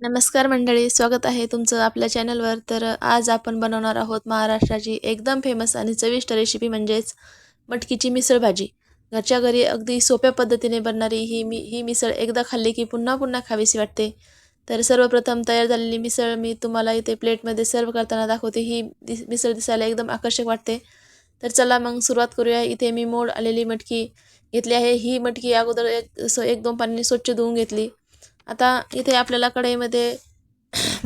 नमस्कार मंडळी, स्वागत आहे तुमचं आपल्या चॅनलवर. तर आज आपण बनवणार आहोत महाराष्ट्राची एकदम फेमस आणि चविष्ट रेसिपी म्हणजेच मटकीची मिसळ भाजी. घरच्या घरी अगदी सोप्या पद्धतीने बनणारी ही मिसळ एकदा खाल्ली की पुन्हा पुन्हा खावीशी वाटते. तर सर्वप्रथम तयार झालेली मिसळ मी तुम्हाला इथे प्लेटमध्ये सर्व करताना दाखवते. मिसळ दिसायला एकदम आकर्षक वाटते. तर चला मग सुरुवात करूया. इथे मी मोड आलेली मटकी घेतली आहे. ही मटकी अगोदर 1-2 पाण्याने स्वच्छ धुवून घेतली. आता इथे आपल्याला कढईमध्ये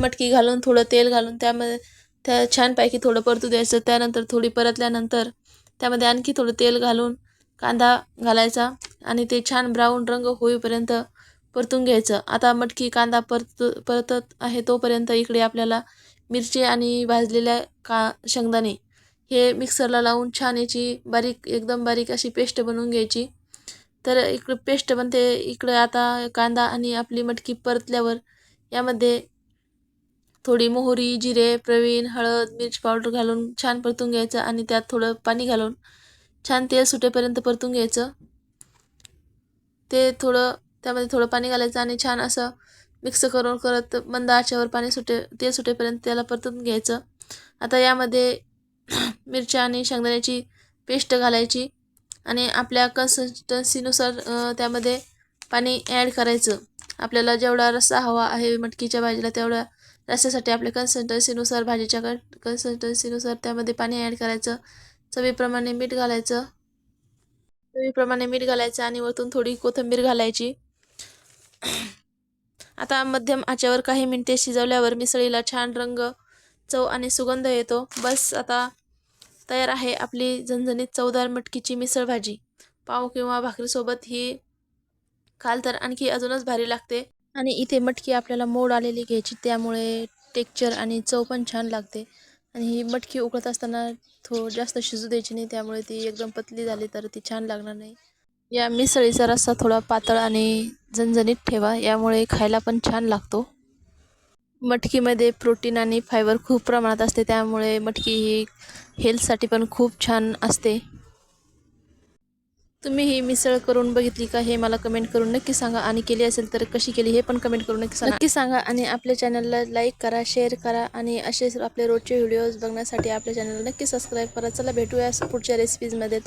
मटकी घालून थोडं तेल घालून त्यामध्ये छानपैकी थोडं परतू द्यायचं. त्यानंतर थोडी परतल्यानंतर त्यामध्ये आणखी थोडं तेल घालून कांदा घालायचा आणि ते छान ब्राऊन रंग होईपर्यंत परतून घ्यायचं. आता मटकी कांदा परतत आहे तोपर्यंत इकडे आपल्याला मिरची आणि भाजलेल्या शेंगदाणे हे मिक्सरला लावून छान याची एकदम बारीक अशी पेस्ट बनवून घ्यायची. तर इकडे पेस्ट बनते. इकडे आता कांदा आणि आपली मटकी परतल्यावर यामध्ये थोडी मोहरी, जिरे, प्रवीण, हळद, मिरची पावडर घालून छान परतून घ्यायचं आणि त्यात थोडं पाणी घालून छान तेल सुटेपर्यंत परतून घ्यायचं. त्यामध्ये थोडं पाणी घालायचं आणि छान असं मिक्स करून करत मंद आचेवर तेल सुटेपर्यंत त्याला परतून घ्यायचं. आता यामध्ये मिरच्या आणि शेंगदाण्याची पेस्ट घालायची आणि आपल्या कन्सिस्टन्सीनुसार त्यामध्ये पाणी ॲड करायचं. आपल्याला जेवढा रस्सा हवा आहे मटकीच्या भाजीला तेवढा रस्स्यासाठी आपल्या कन्सिस्टन्सीनुसार त्यामध्ये पाणी ॲड करायचं. चवीप्रमाणे मीठ घालायचं. आणि वरतून थोडी कोथिंबीर घालायची. आता मध्यम आचेवर काही मिनिटे शिजवल्यावर मिसळीला छान रंग, चव आणि सुगंध येतो. बस आता तयार आहे आपली झणझणीत चवदार मटकीची मिसळ भाजी. पाव किंवा भाकरीसोबत ही खाल तर आणखी अजूनच भारी लागते. आणि इथे मटकी आपल्याला मोड आलेली घ्यायची, त्यामुळे टेक्स्चर आणि चव पण छान लागते. आणि ही मटकी उकळत असताना जास्त शिजू द्यायची नाही, त्यामुळे ती एकदम पतली झाली तर ती छान लागणार नाही. या मिसळीचा रस्सा थोडा पातळ आणि झणझणीत ठेवा, यामुळे खायला पण छान लागतो. मटकीमध्ये प्रोटीन आणि फायबर खूप प्रमाणात असते, त्यामुळे मटकी ही हेल्थसाठी पण खूप छान असते. तुम्ही ही मिसळ करून बघितली का हे मला कमेंट करून नक्की सांगा. आणि केली असेल तर कशी केली हे पण कमेंट करून नक्की सांगा. आणि आपल्या चॅनलला लाईक करा, शेअर करा आणि असेच आपले रोजचे व्हिडिओज बघण्यासाठी आपल्या चॅनलला नक्की सबस्क्राईब करा. चला भेटूया पुढच्या रेसिपीजमध्ये.